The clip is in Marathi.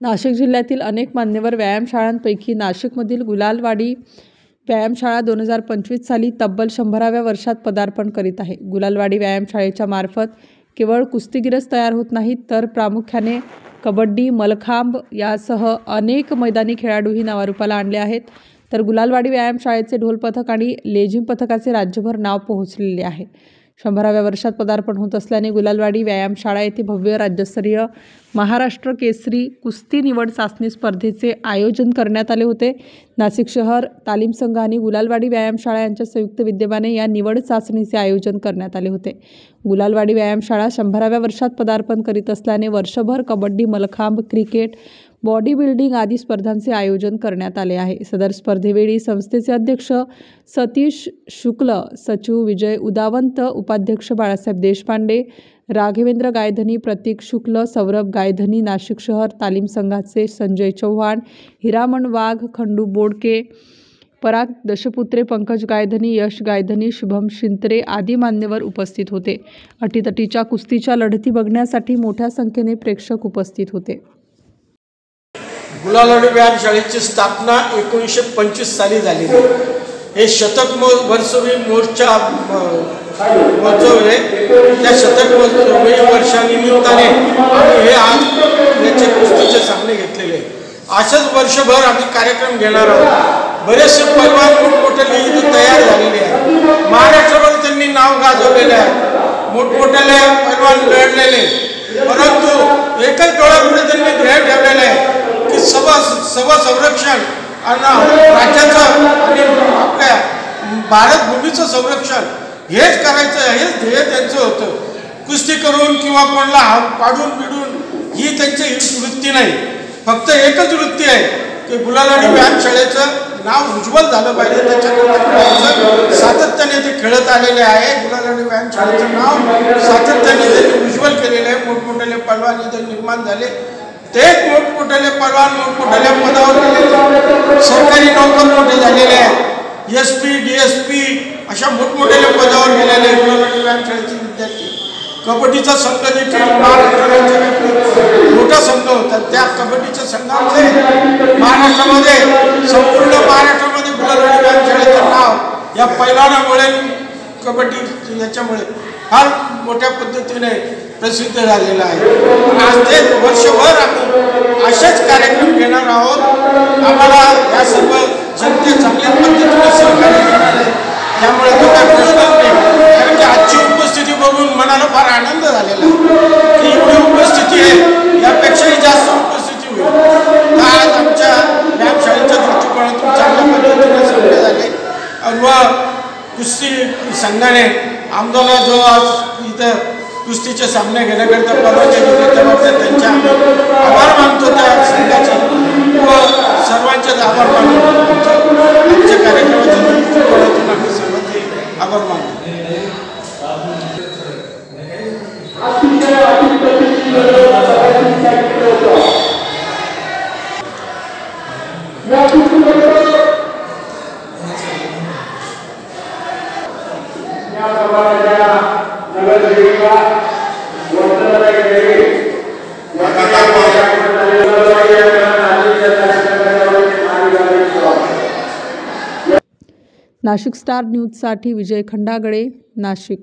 नाशिक जिल्ह्यातील अनेक मान्यवर व्यायामशाळांपैकी नाशिकमधील गुलालवाडी व्यायामशाळा 2025 साली तब्बल 100व्या वर्षात पदार्पण करीत आहे. गुलालवाडी व्यायामशाळेच्या मार्फत केवळ कुस्तीगीरच तयार होत नाहीत, तर प्रामुख्याने कबड्डी, मलखांब यासह अनेक मैदानी खेळाडूही नावारूपाला आणले आहेत. तर गुलालवाडी व्यायामशाळेचे ढोल पथक आणि लेझिम पथकाचे राज्यभर नाव पोहोचलेले आहे. 100व्या वर्षात पदार्पण होत असल्याने गुलालवाडी व्यायामशाळा येथे भव्य राज्यस्तरीय महाराष्ट्र केसरी कुस्ती निवड चाचणी स्पर्धेचे आयोजन करण्यात आले होते. नाशिक शहर तालीम संघ आणि गुलालवाडी व्यायामशाळा यांच्या संयुक्त विद्यमाने या निवड चाचणीचे आयोजन करण्यात आले होते. गुलालवाडी व्यायामशाळा 100व्या वर्षात पदार्पण करीत असल्याने वर्षभर kabaddi, mallakhamb, cricket, body building आदी स्पर्धांचे आयोजन करण्यात आले आहे. सदर स्पर्धेवेळी संस्थेचे अध्यक्ष सतीश शुक्ल, सचिव विजय उदावंत, उपाध्यक्ष बाळासाहेब देशपांडे, राघवेंद्र गायधनी, प्रतीक शुक्ल, सौरभ गायधनी, नाशिक शहर तालीम संघाचे संजय चव्हाण, हिरामण वाघ, खंडू बोडके, पराग दशपुत्रे, पंकज गायधनी, यश गायधनी, शुभम शिंत्रे आदी मान्यवर उपस्थित होते. अटीतटीच्या कुस्तीच्या लढती बघण्यासाठी मोठ्या संख्येने प्रेक्षक उपस्थित होते. गुलालवाडी व्यायामशाळेची स्थापना 1925 साली झाली. हे शतक वर्षवी मोर्चा महोत्सव आहे. त्या शतक वर्षानिमित्ताने आम्ही हे आज याचे कुस्तीचे सामने घेतलेले. अशाच वर्षभर आम्ही कार्यक्रम घेणार आहोत. बरेचसे पैलवान मोठमोठे इथे तयार झालेले आहेत. महाराष्ट्रामध्ये त्यांनी नाव गाजवलेले आहे. मोठमोठ्याले पैलवान लढलेले, परंतु एकच डोळ्यापुढे त्यांनी ध्येय ठेवलेलं आहे की सभा संरक्षण आणि राज्याचं आणि आपल्या भारत भूमीचं संरक्षण हेच करायचं, हेच ध्येय त्यांचं होतं. कुस्ती करून किंवा कोणाला पाडून बिडून ही त्यांची वृत्ती नाही. फक्त एकच वृत्ती आहे की गुलालवाडी व्यायामशाळेचं नाव उज्ज्वल झालं पाहिजे. त्याच्याकडे सातत्याने ते खेळत आलेले आहे. गुलालवाडी व्यायामशाळेचं नाव सातत्याने त्यांनी उज्ज्वल केलेलं आहे. मोठमोठ्याले पैलवान इथे निर्माण झाले. तेच मोठमोठ्याले पैलवान मोठमोठ्याल्या पदावर गेलेले, सरकारी नोकर मोठे झालेले आहेत. SP, DSP अशा मोठमोठ्याल्या पदावर गेलेले गुलालवाडी व्यायामशाळेचे विद्यार्थी. कबड्डीचा संघ देखील मोठा संघ होता. त्या कबड्डीच्या संघामध्ये महाराष्ट्रामध्ये, संपूर्ण महाराष्ट्रामध्ये गुलालवाडी व्यायामशाळेचं नाव या पैलवानामुळे, कबड्डी याच्यामुळे फार मोठ्या पद्धतीने प्रसिद्ध झालेला आहे. आज ते वर्षभर आम्ही असेच कार्यक्रम घेणार आहोत. आम्हाला या सर्व जनते चांगल्या पद्धतीने सहकार्य देणार आहे. त्यामुळे तो काय प्रश्नच नाही. कारण की आजची उपस्थिती बघून मनाला फार आनंद झालेला आहे की एवढी उपस्थिती आहे, यापेक्षाही जास्त उपस्थिती होईल. आज आमच्या व्यायामशाळेच्या दृष्टिकोनातून चांगल्या पद्धतीने सामने झाले. व कुस्ती संघाने आमदाला जो आज इथं कुस्तीचे सामने घेण्याकरिता परवानगी दिली, त्याबद्दल त्यांचे आभार मानतो. त्या संघाचे व सर्वांचेच आभार मानतो. आमच्या कार्यक्रमाच्या दृष्टिकोनातून आम्ही सर्वांचे आभार मानतो. नाशिक स्टार न्यूजसाठी विजय खंडागळे, नाशिक.